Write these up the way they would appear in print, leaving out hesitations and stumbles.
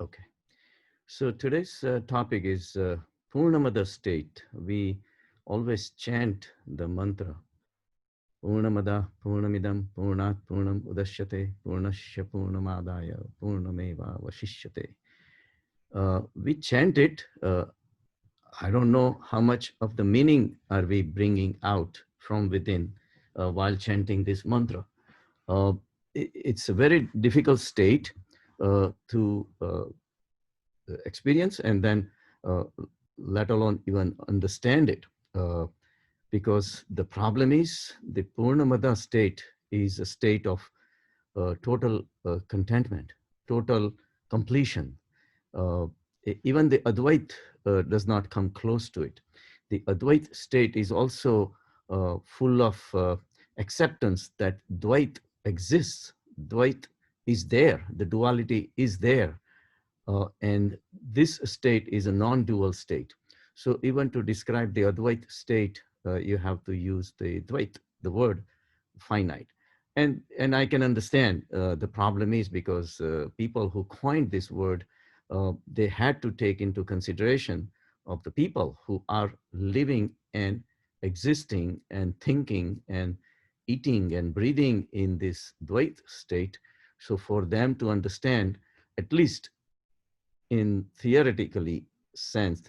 Okay. So today's topic is Purnamadah state. We always chant the mantra Purnamadah Purnamidam Purnat Purnam Udashyate Purnasya Purnamadaya Purnameva Vashishyate. We chant it. I don't know how much of the meaning are we bringing out from within while chanting this mantra. Uh, it's a very difficult state to experience and then uh, let alone even understand it. Because the problem is the Purnamada state is a state of total contentment, total completion. Uh, Even the Advait does not come close to it. The Advait state is also full of acceptance that Dvait exists. Dvait is there. The duality is there. And this state is a non-dual state. So even to describe the Advait state, you have to use the Dvait, the word finite. And I can understand the problem is because people who coined this word, they had to take into consideration of the people who are living and existing and thinking and eating and breathing in this Dvait state. So for them to understand, at least in theoretical sense,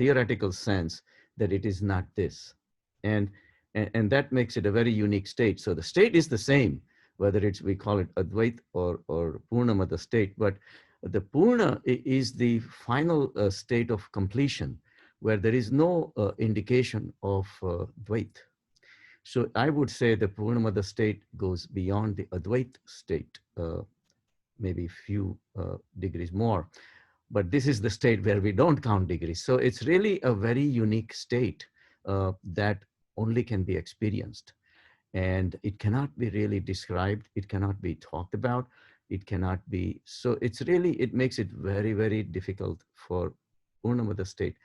that it is not this. And that makes it a very unique state. So the state is the same, whether it's, we call it Advait or Purnamada state, but the Purna is the final state of completion, where there is no indication of Dvait. So I would say the Purnamada state goes beyond the Advait state, maybe a few degrees more. But this is the state where we don't count degrees. So it's really a very unique state that only can be experienced. And it cannot be really described. It cannot be talked about. It cannot be, so it's really, it makes it very, very difficult for Purnamada state.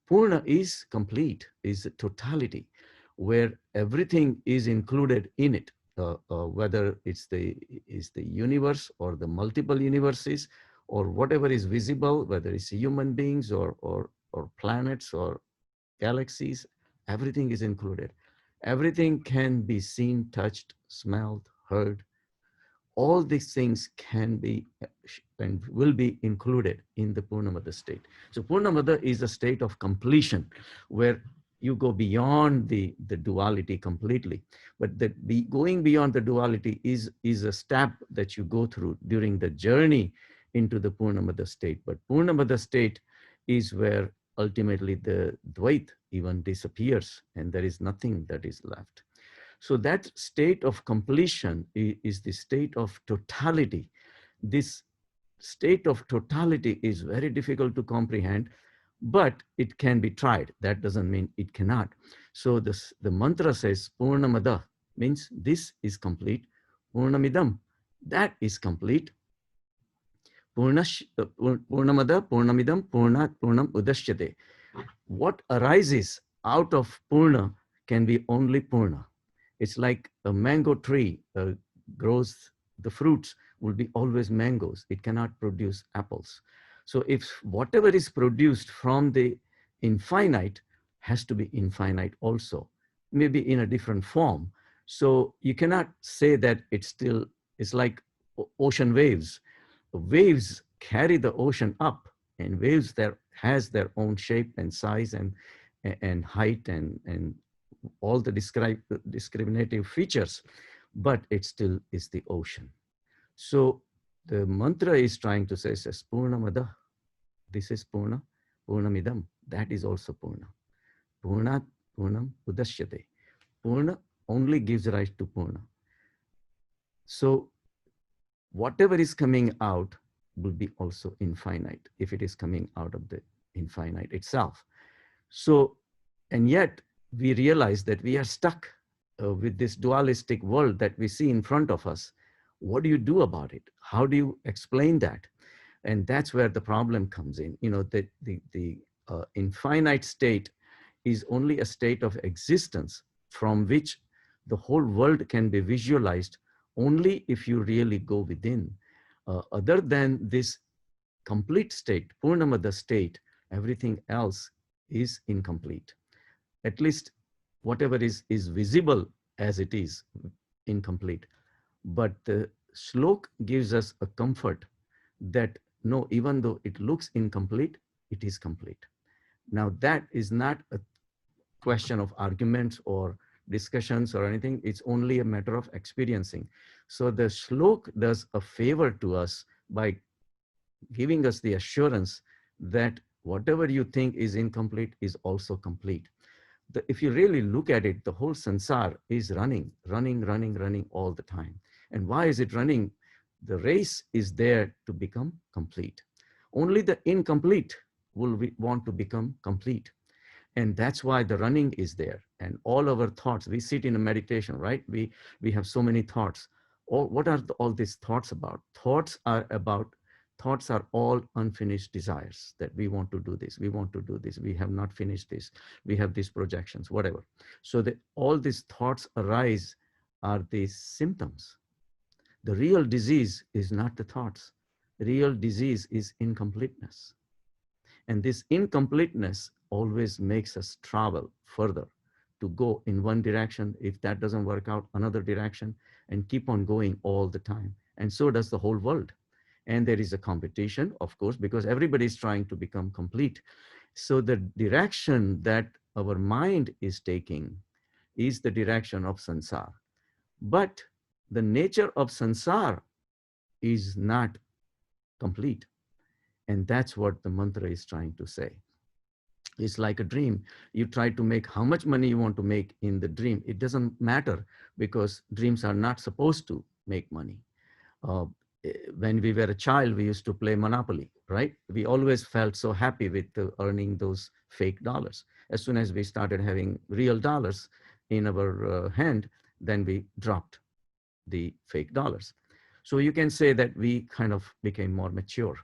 Purna is complete, is totality, where everything is included in it, whether it's the universe or the multiple universes, or whatever is visible, whether it's human beings or planets or galaxies, everything is included. Everything can be seen, touched, smelled, heard. All these things can be and will be included in the Purnamada state. So Purnamada is a state of completion where you go beyond the duality completely. But going beyond the duality is a step that you go through during the journey into the Purnamada state. But Purnamada state is where ultimately the Dvait even disappears and there is nothing that is left. So that state of completion is the state of totality. This state of totality is very difficult to comprehend, but it can be tried. That doesn't mean it cannot. So the mantra says Purnamada, means this is complete. Purnamidam, that is complete. Purnamada, Purnamidam, Purnat, Purnam Udashyate. What arises out of Purna can be only Purna. It's like a mango tree grows, the fruits will be always mangoes. It cannot produce apples. So if whatever is produced from the infinite has to be infinite also, maybe in a different form. So you cannot say that it's like ocean waves. Waves carry the ocean up, and waves that has their own shape and size and height and all the discriminative features, but it still is the ocean. So the mantra is trying to say, says Purnamada, this is Purna, Purnamidam, that is also Purna. Purnat, Purnam, Udashyate. Purna only gives rise to Purna. So whatever is coming out will be also infinite if it is coming out of the infinite itself. So, and yet we realize that we are stuck with this dualistic world that we see in front of us. What do you do about it? How do you explain that? And that's where the problem comes in. You know, that the infinite state is only a state of existence from which the whole world can be visualized only if you really go within. Other than this complete state, Purnamada state, everything else is incomplete. At least whatever is visible as it is incomplete. But the shlok gives us a comfort that no, even though it looks incomplete, it is complete. Now that is not a question of arguments or discussions or anything. It's only a matter of experiencing. So the shlok does a favor to us by giving us the assurance that whatever you think is incomplete is also complete. If you really look at it, the whole sansar is running, running, running, running all the time. And why is it running? The race is there to become complete. Only the incomplete will want to become complete. And that's why the running is there. And all our thoughts, we sit in a meditation, right? We have so many thoughts. What are all these thoughts about? Thoughts are all unfinished desires, that we want to do this, we want to do this, we have not finished this, we have these projections, whatever. So that all these thoughts arise are these symptoms. The real disease is not the thoughts. The real disease is incompleteness. And this incompleteness always makes us travel further, to go in one direction. If that doesn't work out, another direction, and keep on going all the time. And so does the whole world. And there is a competition, of course, because everybody is trying to become complete. So the direction that our mind is taking is the direction of sansar. But the nature of sansar is not complete. And that's what the mantra is trying to say. It's like a dream. You try to make how much money you want to make in the dream. It doesn't matter, because dreams are not supposed to make money. Uh, when we were a child, we used to play Monopoly, right? We always felt so happy with earning those fake dollars. As soon as we started having real dollars in our hand, then we dropped the fake dollars. So you can say that we kind of became more mature,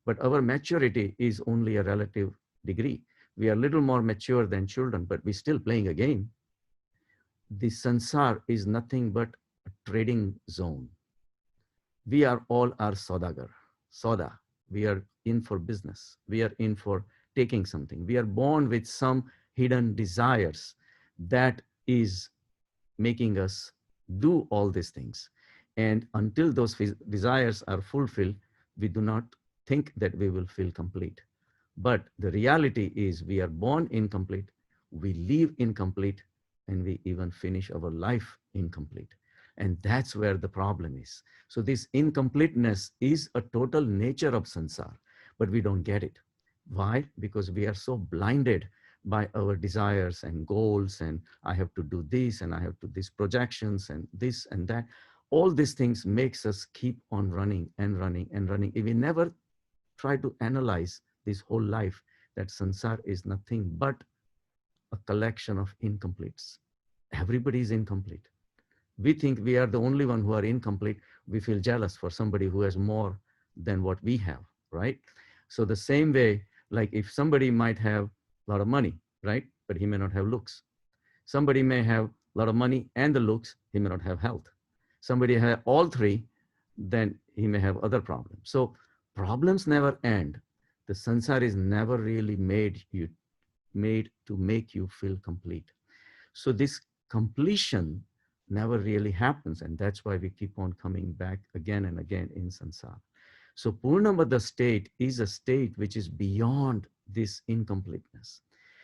but our maturity is only a relative degree. We are a little more mature than children, but we're still playing a game. The sansar is nothing but a trading zone. We are all our sodagar, soda. We are in for business. We are in for taking something. We are born with some hidden desires that is making us do all these things. And until those desires are fulfilled, we do not think that we will feel complete. But the reality is we are born incomplete, we live incomplete, and we even finish our life incomplete. And that's where the problem is. So this incompleteness is a total nature of sansar, but we don't get it. Why? Because we are so blinded by our desires and goals, and I have to do this, and I have to these projections and this and that. All these things makes us keep on running and running and running. If we never try to analyze this whole life, that sansar is nothing but a collection of incompletes. Everybody is incomplete. We think we are the only one who are incomplete. We feel jealous for somebody who has more than what we have, right? So the same way, like if somebody might have a lot of money, right? But he may not have looks. Somebody may have a lot of money and the looks, he may not have health. Somebody have all three, then he may have other problems. So problems never end. The sansar is never really made to make you feel complete. So this completion never really happens. And that's why we keep on coming back again and again in sansar. So Purnamada state is a state which is beyond this incompleteness.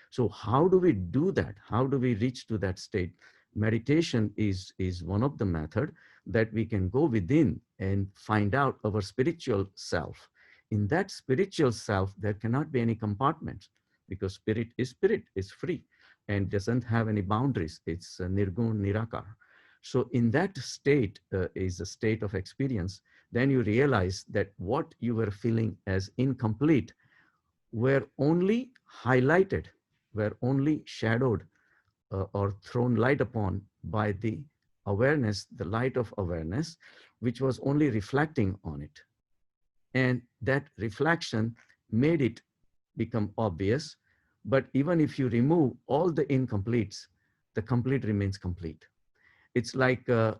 So how do we do that? How do we reach to that state? Meditation is one of the method that we can go within and find out our spiritual self. In that spiritual self, there cannot be any compartments, because spirit is free and doesn't have any boundaries. It's nirgun nirakar. So in that state is a state of experience. Then you realize that what you were feeling as incomplete were only highlighted, were only shadowed or thrown light upon by the awareness, the light of awareness, which was only reflecting on it. And that reflection made it become obvious. But even if you remove all the incompletes, the complete remains complete. It's like you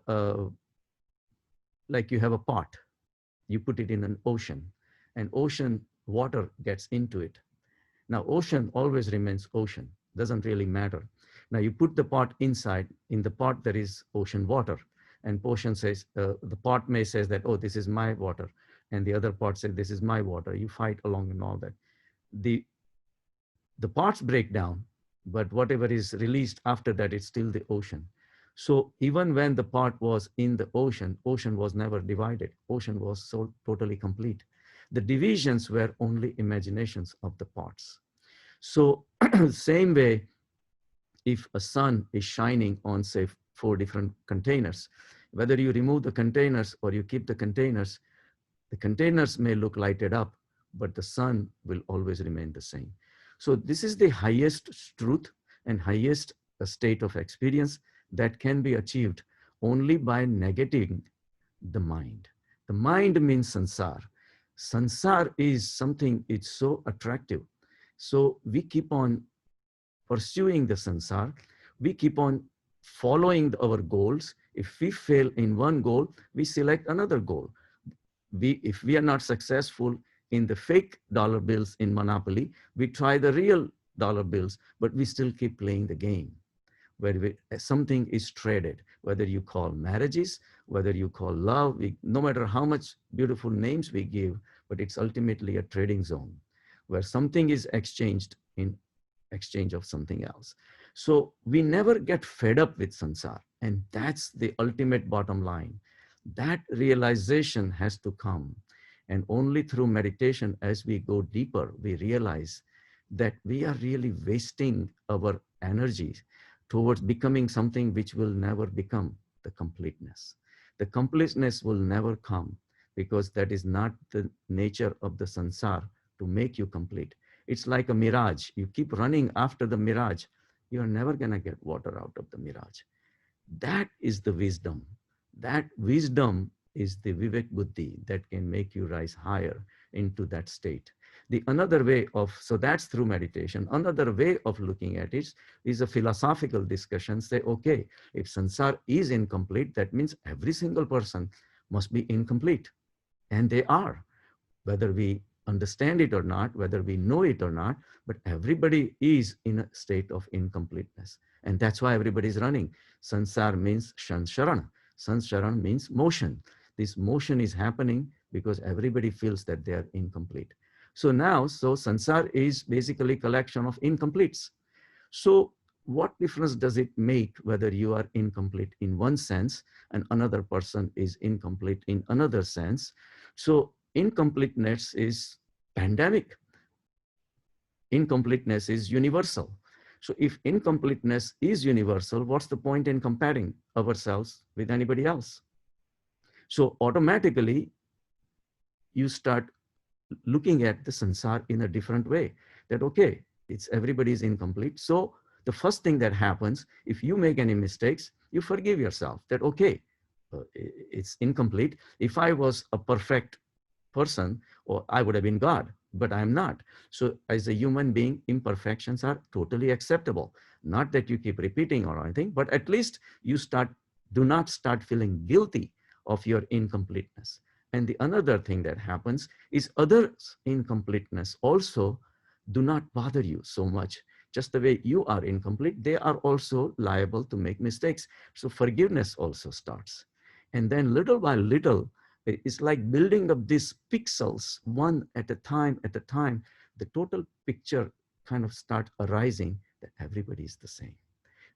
have a pot, you put it in an ocean, and ocean water gets into it. Now, ocean always remains ocean, doesn't really matter. Now, you put the pot inside, in the pot there is ocean water, and ocean says, the pot may says that, oh, this is my water, and the other pot says, this is my water. You fight along and all that. The, the parts break down, but whatever is released after that, it's still the ocean. So even when the part was in the ocean, ocean was never divided. Ocean was so totally complete. The divisions were only imaginations of the parts. So same way, if a sun is shining on, say, 4 different containers, whether you remove the containers or you keep the containers may look lighted up, but the sun will always remain the same. So this is the highest truth and highest state of experience that can be achieved only by negating the mind. The mind means sansar. Sansar is something, it's so attractive. So we keep on pursuing the sansar, we keep on following our goals. If we fail in one goal, we select another goal. If we are not successful in the fake dollar bills in Monopoly, we try the real dollar bills, but we still keep playing the game where something is traded, whether you call marriages, whether you call love, no matter how much beautiful names we give, but it's ultimately a trading zone where something is exchanged in exchange of something else. So we never get fed up with sansar. And that's the ultimate bottom line. That realization has to come. And only through meditation, as we go deeper, we realize that we are really wasting our energy towards becoming something which will never become the completeness. The completeness will never come because that is not the nature of the sansar to make you complete. It's like a mirage. You keep running after the mirage. You're never going to get water out of the mirage. That is the wisdom. That wisdom is the Vivek Buddhi that can make you rise higher into that state. The another way of, so that's through meditation. Another way of looking at it is a philosophical discussion. Say, okay, if sansar is incomplete, that means every single person must be incomplete. And they are, whether we understand it or not, whether we know it or not, but everybody is in a state of incompleteness. And that's why everybody is running. Sansar means shansharana. Sansharana means motion. This motion is happening because everybody feels that they are incomplete. So now, so sansar is basically collection of incompletes. So what difference does it make whether you are incomplete in one sense and another person is incomplete in another sense? So incompleteness is pandemic. Incompleteness is universal. So if incompleteness is universal, what's the point in comparing ourselves with anybody else? So automatically you start looking at the sansar in a different way, that, okay, it's everybody is incomplete. So the first thing that happens, if you make any mistakes, you forgive yourself that, okay, it's incomplete. If I was a perfect person, or I would have been God, but I'm not. So as a human being, imperfections are totally acceptable. Not that you keep repeating or anything, but at least you do not start feeling guilty of your incompleteness. And the another thing that happens is others' incompleteness also do not bother you so much. Just the way you are incomplete, they are also liable to make mistakes. So forgiveness also starts. And then little by little, it's like building up these pixels one at a time, the total picture kind of start arising that everybody is the same.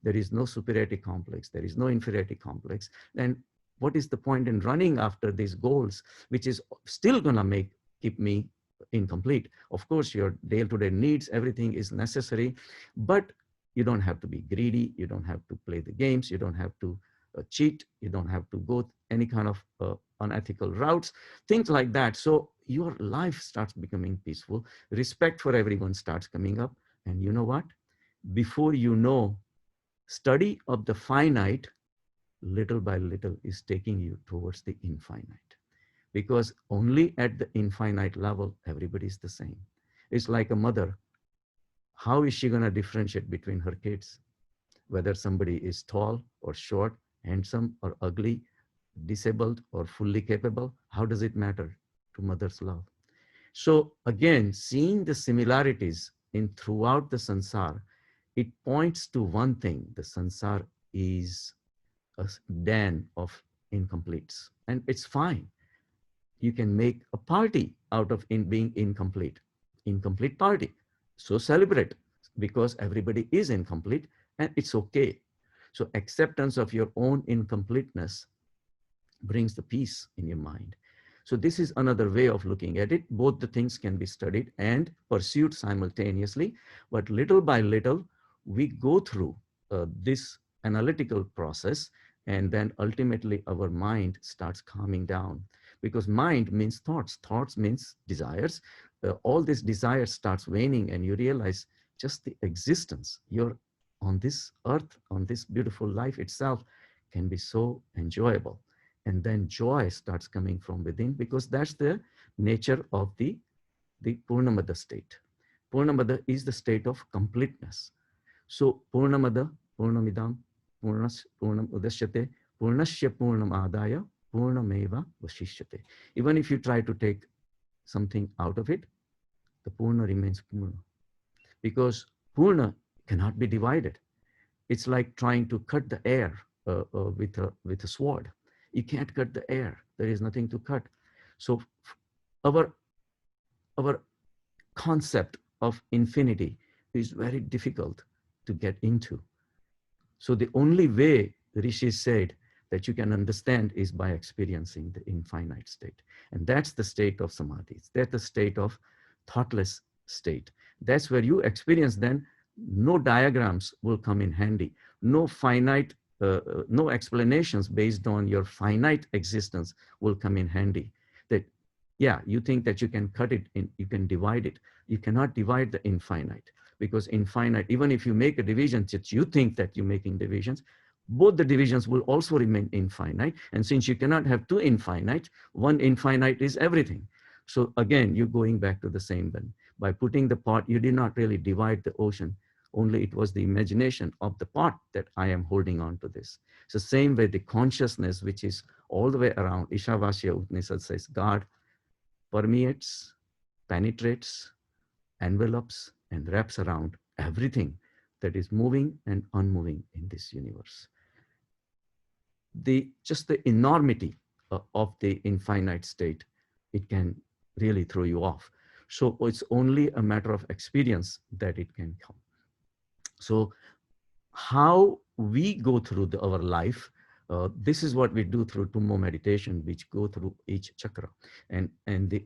There is no superiority complex. There is no inferiority complex. And what is the point in running after these goals, which is still gonna keep me incomplete? Of course, your day-to-day needs, everything is necessary, but you don't have to be greedy. You don't have to play the games. You don't have to cheat. You don't have to go any kind of unethical routes, things like that. So your life starts becoming peaceful. Respect for everyone starts coming up. And you know what? Before you know, study of the finite, little by little, is taking you towards the infinite. Because only at the infinite level, everybody is the same. It's like a mother. How is she going to differentiate between her kids? Whether somebody is tall or short, handsome or ugly, disabled or fully capable, how does it matter to mother's love? So again, seeing the similarities in throughout the sansar, it points to one thing: the sansar is a den of incompletes, and it's fine. You can make a party out of being incomplete party. So celebrate, because everybody is incomplete, and it's okay. So acceptance of your own incompleteness brings the peace in your mind. So this is another way of looking at it. Both the things can be studied and pursued simultaneously, but little by little, we go through this analytical process, and then ultimately our mind starts calming down, because mind means thoughts, thoughts means desires. All this desire starts waning, and you realize just the existence. You're on this earth, on this beautiful life itself can be so enjoyable. And then joy starts coming from within, because that's the nature of the Purnamadah state. Purnamadah is the state of completeness. So Purnamadah, Purnamidam, Purnam Udashyate, Purnasya Purnam Adaya, Purnameva Vashishyate. Even if you try to take something out of it, the Purna remains Purna, because Purna cannot be divided. It's like trying to cut the air with a sword. You can't cut the air. There is nothing to cut. So our our concept of infinity is very difficult to get into. So the only way, Rishi said, that you can understand is by experiencing the infinite state. And that's the state of samadhi. That's the state of thoughtless state. That's where you experience then no diagrams will come in handy. No finite, no explanations based on your finite existence will come in handy. That, yeah, you think that you can cut it in, you can divide it. You cannot divide the infinite, because infinite, even if you make a division that you think that you're making divisions, both the divisions will also remain infinite. And since you cannot have two infinite, one infinite is everything. So again, you're going back to the same then. By putting the pot, you did not really divide the ocean. Only it was the imagination of the pot that I am holding on to this. So same way, the consciousness, which is all the way around, Ishavasya Upanishad says, God permeates, penetrates, envelops, and wraps around everything that is moving and unmoving in this universe. Just the enormity of the infinite state, it can really throw you off. So it's only a matter of experience that it can come. So how we go through our life, this is what we do through Tummo meditation, which go through each chakra. And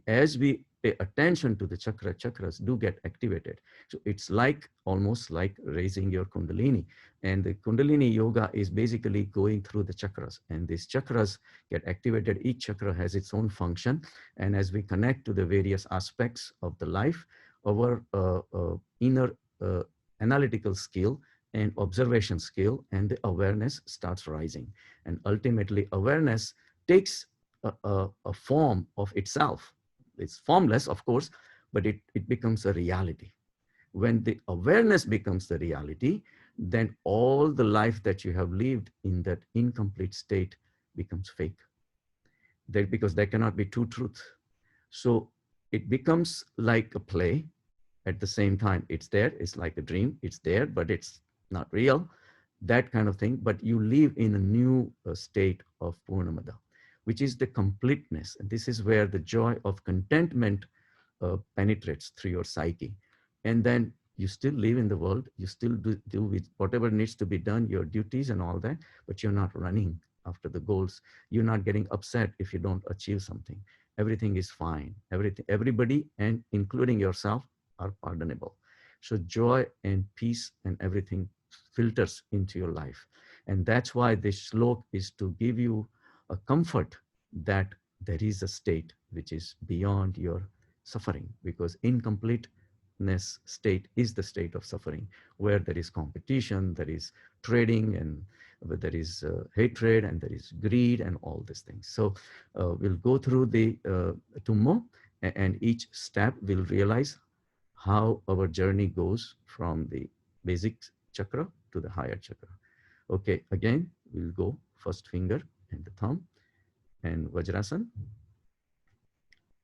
as we pay attention to the chakras do get activated. So it's like almost like raising your kundalini. And the kundalini yoga is basically going through the chakras. And these chakras get activated. Each chakra has its own function. And as we connect to the various aspects of the life, our inner analytical skill and observation skill and the awareness starts rising. And ultimately, awareness takes a form of itself. It's formless, of course, but it becomes a reality. When the awareness becomes the reality, then all the life that you have lived in that incomplete state becomes fake. Because there cannot be two truths. So it becomes like a play. At the same time, it's there, it's like a dream, it's there, but it's not real, that kind of thing. But you live in a new state of Purnamadah, which is the completeness. And this is where the joy of contentment penetrates through your psyche. And then you still live in the world, you still do with whatever needs to be done, your duties and all that, but you're not running after the goals. You're not getting upset if you don't achieve something. Everything is fine. Everybody, and including yourself, are pardonable. So joy and peace and everything filters into your life. And that's why this slok is to give you a comfort that there is a state which is beyond your suffering, because incompleteness state is the state of suffering, where there is competition, there is trading, and there is hatred, and there is greed, and all these things. So we'll go through the Tummo, and each step we'll realize how our journey goes from the basic chakra to the higher chakra. Okay, again, we'll go first finger and the thumb and Vajrasan,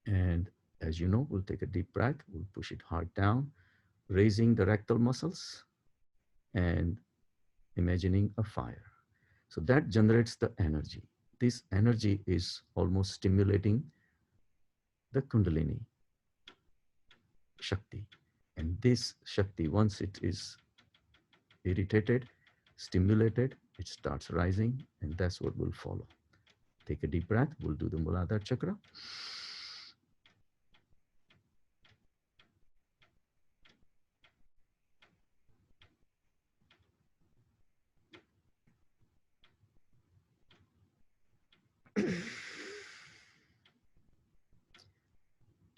and As you know, we'll take a deep breath, we'll push it hard down, raising the rectal muscles and imagining a fire. So that generates the energy. This energy is almost stimulating the kundalini Shakti. And this Shakti, once it is irritated, stimulated, it starts rising, and that's what will follow. Take a deep breath. We'll do the Muladhara chakra.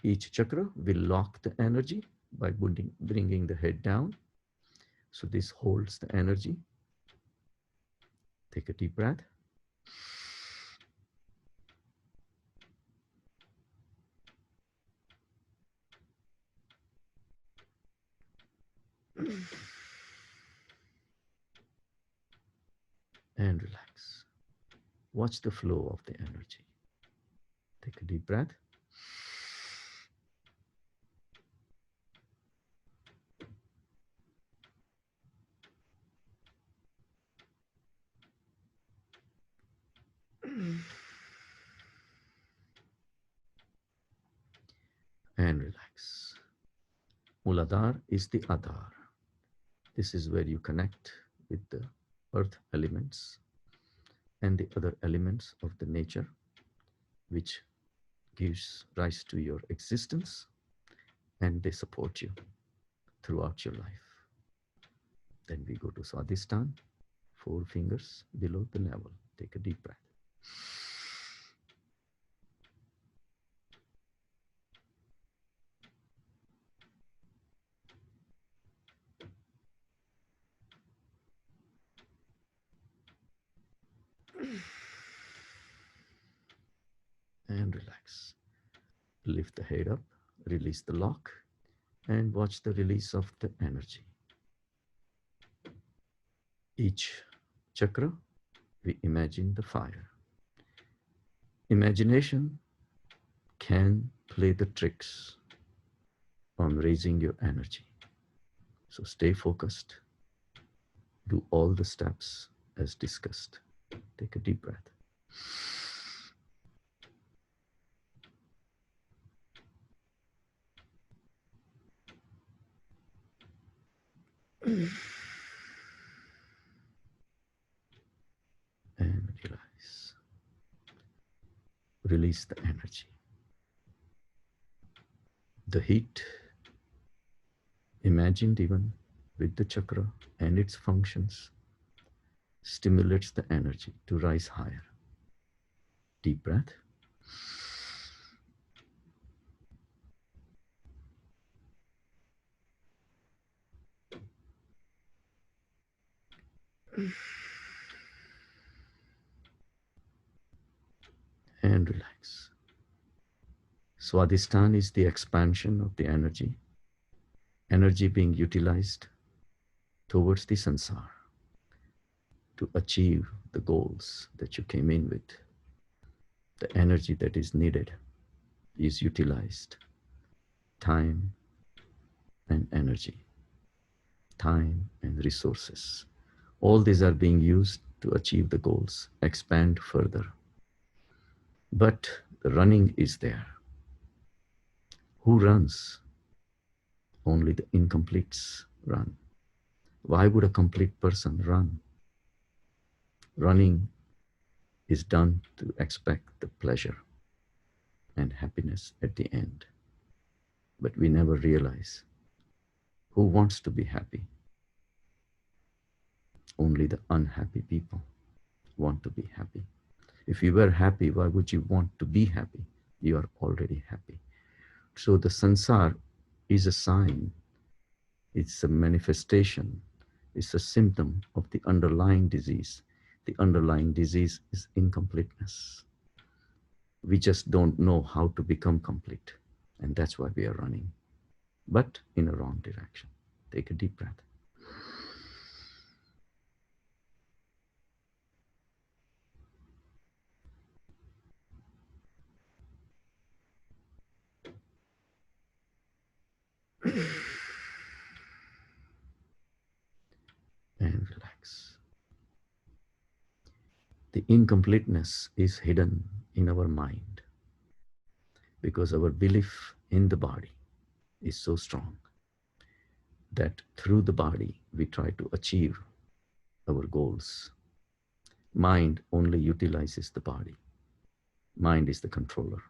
Each chakra will lock the energy by bringing the head down. So this holds the energy. Take a deep breath. And relax. Watch the flow of the energy. Take a deep breath. And relax. Muladhara is the Adhar. This is where you connect with the earth elements and the other elements of the nature, which gives rise to your existence, and they support you throughout your life. Then we go to Swadhisthana, 4 fingers below the navel. Take a deep breath. And relax. Lift the head up, release the lock, and watch the release of the energy. Each chakra, we imagine the fire. Imagination can play the tricks on raising your energy. So stay focused. Do all the steps as discussed. Take a deep breath. And relax. Release the energy. The heat, imagined even with the chakra and its functions, stimulates the energy to rise higher. Deep breath. And relax. Swadhisthana is the expansion of the energy being utilized towards the sansar to achieve the goals that you came in with. The energy that is needed is utilized. Time and energy, time and resources. All these are being used to achieve the goals, expand further. But the running is there. Who runs? Only the incompletes run. Why would a complete person run? Running is done to expect the pleasure and happiness at the end. But we never realize who wants to be happy. Only the unhappy people want to be happy. If you were happy, why would you want to be happy? You are already happy. So the sansar is a sign, it's a manifestation, it's a symptom of the underlying disease. The underlying disease is incompleteness. We just don't know how to become complete. And that's why we are running, but in a wrong direction. Take a deep breath. And relax. The incompleteness is hidden in our mind because our belief in the body is so strong that through the body we try to achieve our goals. Mind only utilizes the body. Mind is the controller.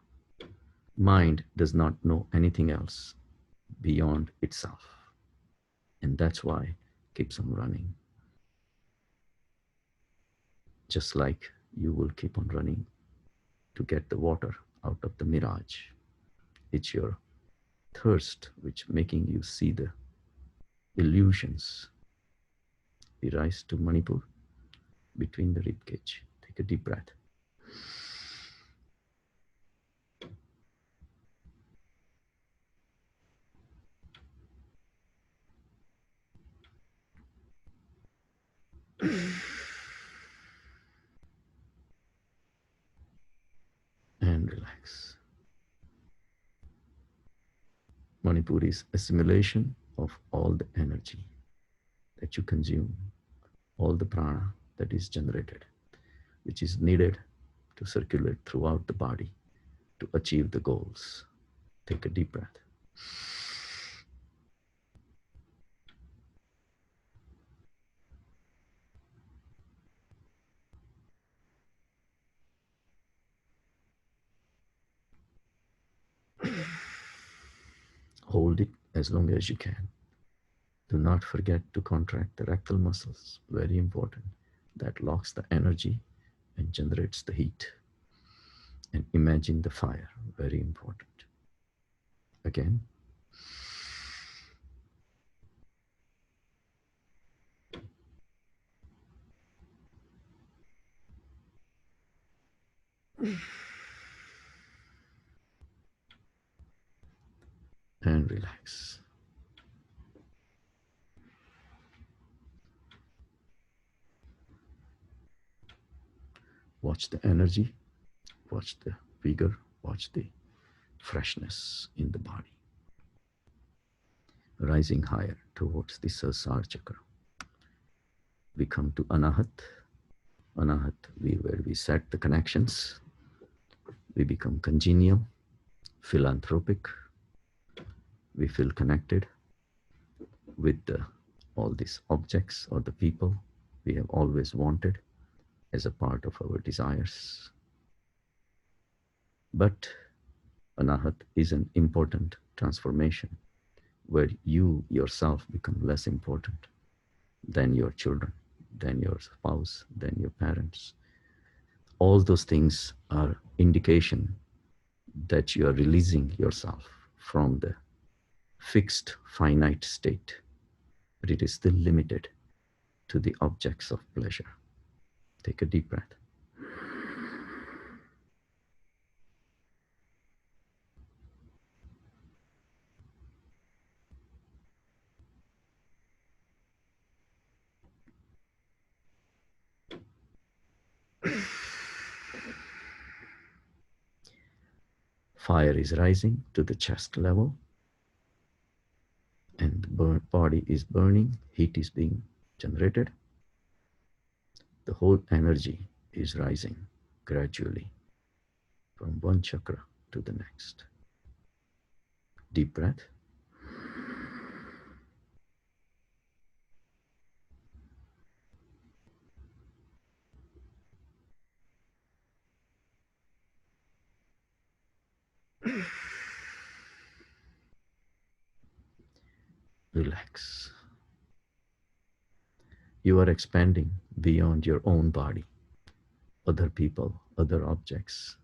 Mind does not know anything else beyond itself. And that's why it keeps on running. Just like you will keep on running to get the water out of the mirage. It's your thirst which making you see the illusions. We rise to Manipur between the rib cage. Take a deep breath. And relax. Manipur is assimilation of all the energy that you consume, all the prana that is generated, which is needed to circulate throughout the body to achieve the goals. Take a deep breath. Hold it as long as you can. Do not forget to contract the rectal muscles, very important. That locks the energy and generates the heat. And imagine the fire, very important. Again. And relax. Watch the energy, watch the vigor, watch the freshness in the body. Rising higher towards the Sahasrara chakra. We come to Anahat. Anahat, where we set the connections. We become congenial, philanthropic. We feel connected with all these objects or the people we have always wanted as a part of our desires. But Anahat is an important transformation where you yourself become less important than your children, than your spouse, than your parents. All those things are indication that you are releasing yourself from the fixed finite state, but it is still limited to the objects of pleasure. Take a deep breath. Fire is rising to the chest level, and the body is burning, heat is being generated. The whole energy is rising gradually from one chakra to the next. Deep breath. Relax. You are expanding beyond your own body. Other people, other objects,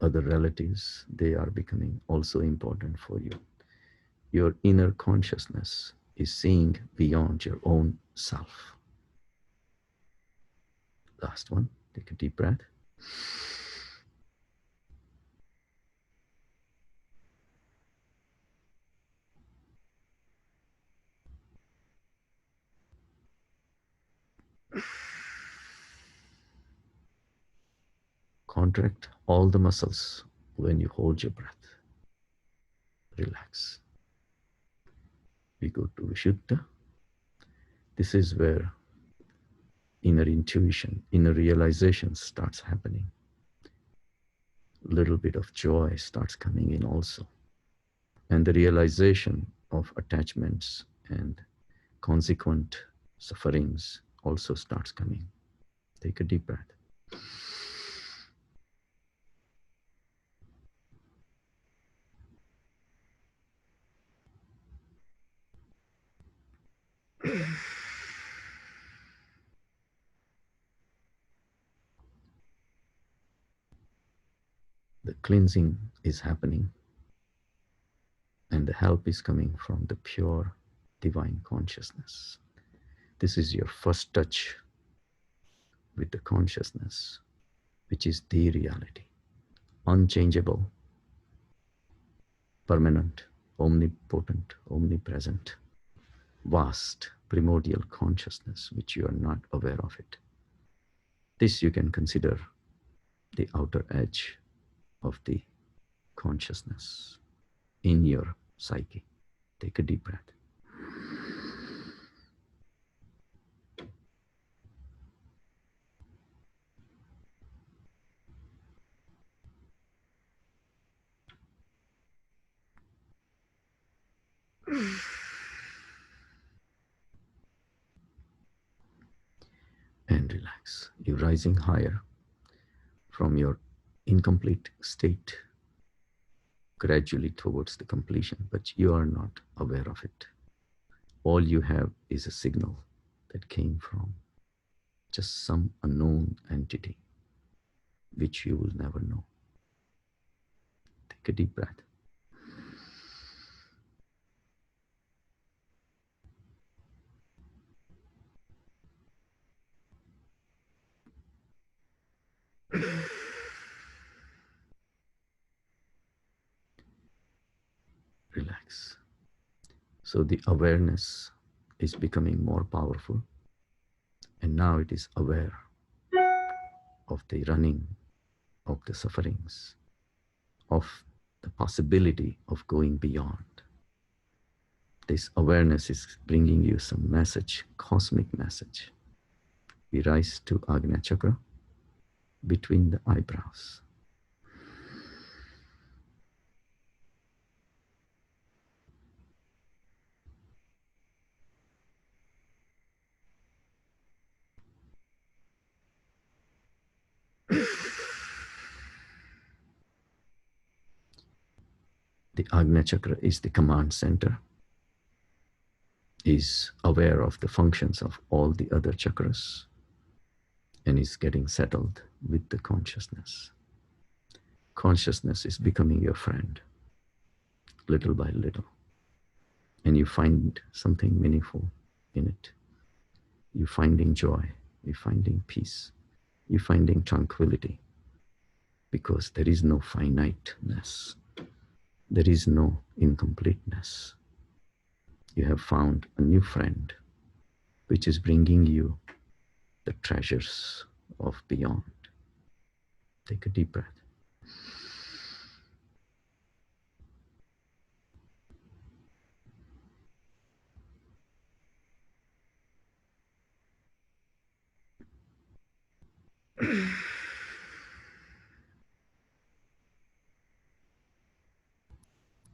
other relatives, they are becoming also important for you. Your inner consciousness is seeing beyond your own self. Last one, take a deep breath. Contract all the muscles when you hold your breath. Relax. We go to Vishuddha. This is where inner intuition, inner realization starts happening. A little bit of joy starts coming in also. And the realization of attachments and consequent sufferings also starts coming. Take a deep breath. The cleansing is happening, and the help is coming from the pure divine consciousness. This is your first touch with the consciousness, which is the reality, unchangeable, permanent, omnipotent, omnipresent, vast, primordial consciousness, which you are not aware of it. This you can consider the outer edge of the consciousness in your psyche. Take a deep breath. And relax. You're rising higher from your incomplete state gradually towards the completion, but you are not aware of it. All you have is a signal that came from just some unknown entity, which you will never know. Take a deep breath. Relax. So the awareness is becoming more powerful, and now it is aware of the running, of the sufferings, of the possibility of going beyond. This awareness is bringing you some message, cosmic message. We rise to Agnya Chakra between the eyebrows. The Agnya Chakra is the command center, is aware of the functions of all the other chakras, and is getting settled with the consciousness. Consciousness is becoming your friend, little by little, and you find something meaningful in it. You're finding joy, you're finding peace, you're finding tranquility, because there is no finiteness, there is no incompleteness. You have found a new friend, which is bringing you the treasures of beyond. Take a deep breath.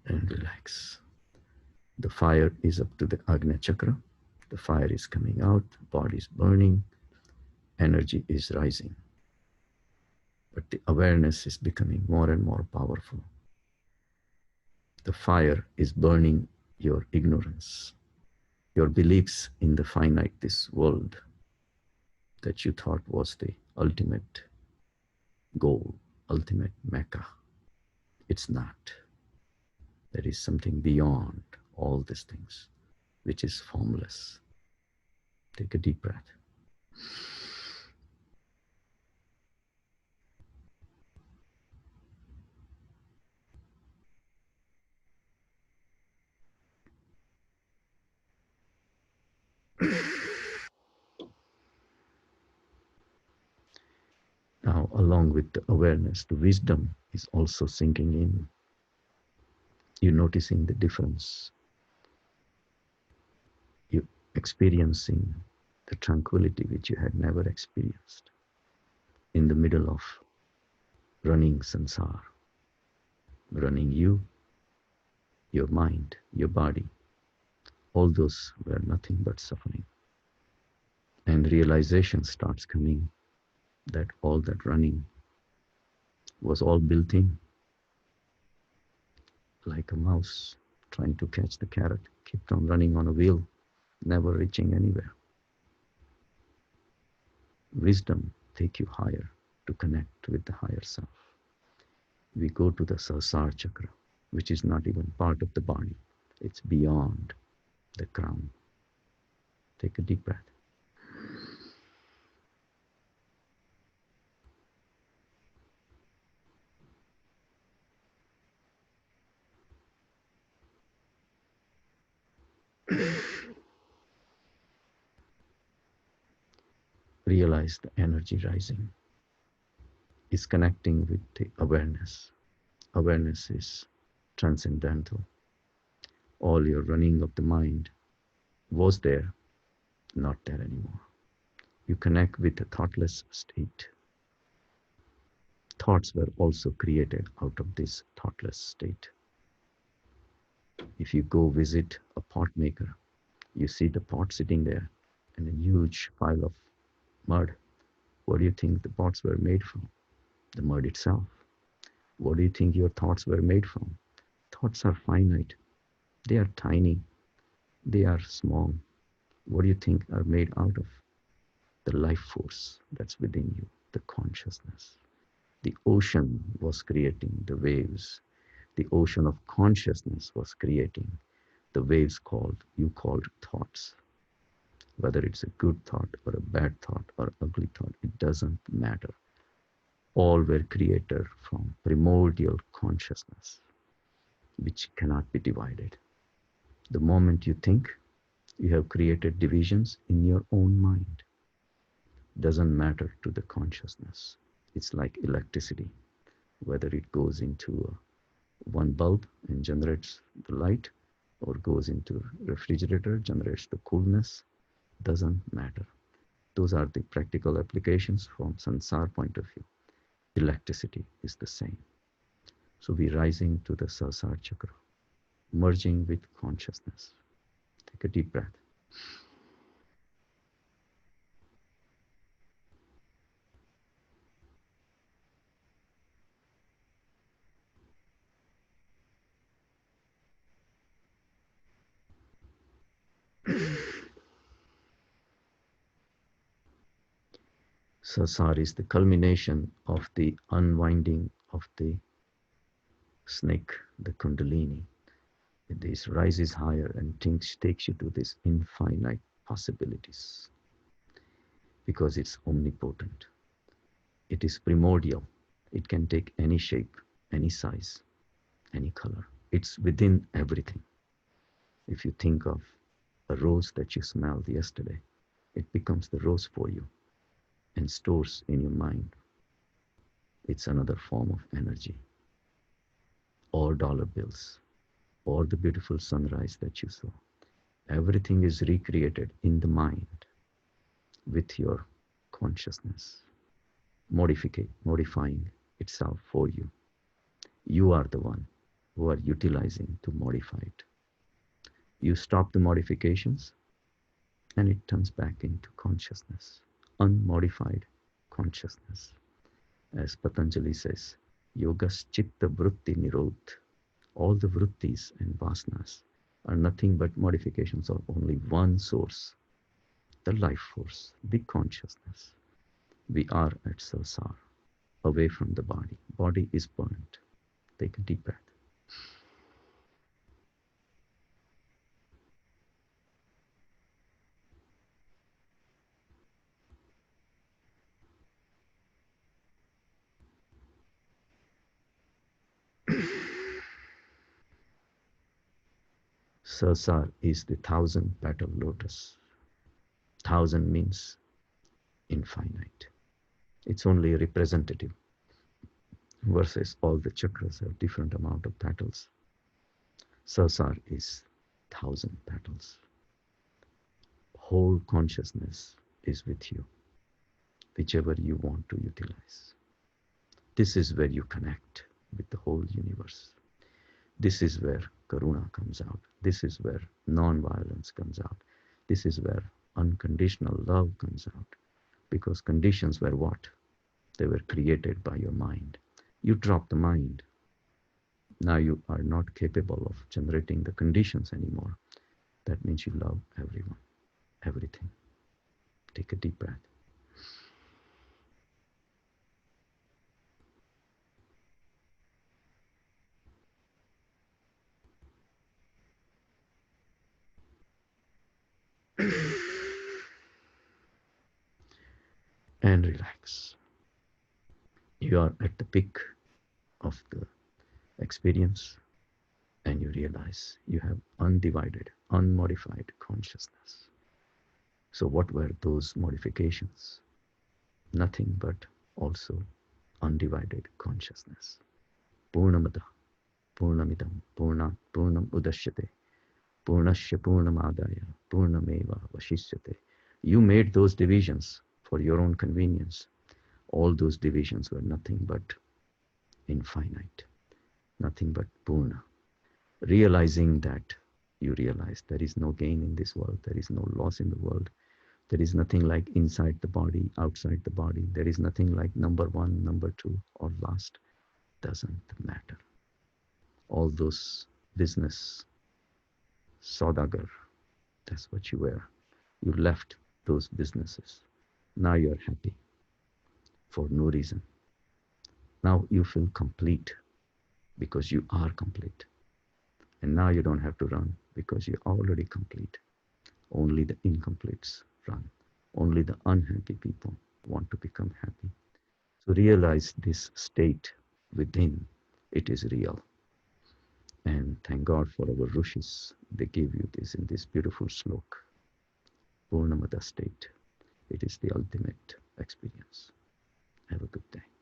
And relax. The fire is up to the Agnya Chakra. The fire is coming out, body is burning, energy is rising. But the awareness is becoming more and more powerful. The fire is burning your ignorance, your beliefs in the finite, this world that you thought was the ultimate goal, ultimate Mecca. It's not. There is something beyond all these things, which is formless. Take a deep breath. Now, along with the awareness, the wisdom is also sinking in. You're noticing the difference experiencing the tranquility which you had never experienced in the middle of running sansar, running you, your mind, your body. All those were nothing but suffering. And realization starts coming that all that running was all built in, like a mouse trying to catch the carrot, kept on running on a wheel, never reaching anywhere. Wisdom take you higher to connect with the higher self. We go to the Sahasrara chakra, which is not even part of the body. It's beyond the crown. Take a deep breath. Realize the energy rising is connecting with the awareness. Awareness is transcendental. All your running of the mind was there, not there anymore. You connect with the thoughtless state. Thoughts were also created out of this thoughtless state. If you go visit a pot maker, you see the pot sitting there and a huge pile of mud. What do you think the pots were made from? The mud itself. What do you think your thoughts were made from? Thoughts are finite. They are tiny. They are small. What do you think are made out of? The life force that's within you, the consciousness. The ocean was creating the waves. The ocean of consciousness was creating the waves called thoughts. Whether it's a good thought or a bad thought or ugly thought, it doesn't matter. All were created from primordial consciousness, which cannot be divided. The moment you think, you have created divisions in your own mind. Doesn't matter to the consciousness. It's like electricity, whether it goes into one bulb and generates the light, or goes into refrigerator, generates the coolness, doesn't matter. Those are the practical applications from sansar point of view. Electricity is the same. So we're rising to the Sahasrara chakra, merging with consciousness. Take a deep breath. Sahasrara is the culmination of the unwinding of the snake, the kundalini. This rises higher and takes you to these infinite possibilities because it's omnipotent. It is primordial. It can take any shape, any size, any color. It's within everything. If you think of a rose that you smelled yesterday, it becomes the rose for you and stores in your mind. It's another form of energy, or dollar bills, or the beautiful sunrise that you saw. Everything is recreated in the mind with your consciousness, modifying itself for you. You are the one who are utilizing to modify it. You stop the modifications and it turns back into consciousness, unmodified consciousness. As Patanjali says, Yogas Chitta Vritti Nirodh. All the vrittis and vasanas are nothing but modifications of only one source, the life force, the consciousness. We are at Sahasrara, away from the body. Body is burnt. Take a deep breath. Sahasrara is the thousand-petal lotus. Thousand means infinite. It's only representative versus all the chakras have different amount of petals. Sahasrara is thousand petals. whole consciousness is with you, whichever you want to utilize. This is where you connect with the whole universe. This is where karuna comes out. This is where non-violence comes out. This is where unconditional love comes out. Because conditions were what? They were created by your mind. You drop the mind. Now you are not capable of generating the conditions anymore. That means you love everyone, everything. Take a deep breath. And relax. You are at the peak of the experience, and you realize you have undivided, unmodified consciousness. So, what were those modifications? Nothing but also undivided consciousness. Purnamadah, Purnamidam, Purnat, Purnam Udashyate, Purnasya Purnamadaya, Purnameva Vashishyate. You made those divisions for your own convenience. All those divisions were nothing but infinite, nothing but Purna. Realizing that, you realize there is no gain in this world, there is no loss in the world. There is nothing like inside the body, outside the body. There is nothing like number one, number two, or last. Doesn't matter. All those business, saudagar, that's what you were. You left those businesses. Now you're happy for no reason. Now you feel complete because you are complete. And now you don't have to run because you're already complete. Only the incompletes run. Only the unhappy people want to become happy. So realize this state within, it is real. And thank God for our rishis. They give you this in this beautiful slok. Purnamada state. It is the ultimate experience. Have a good day.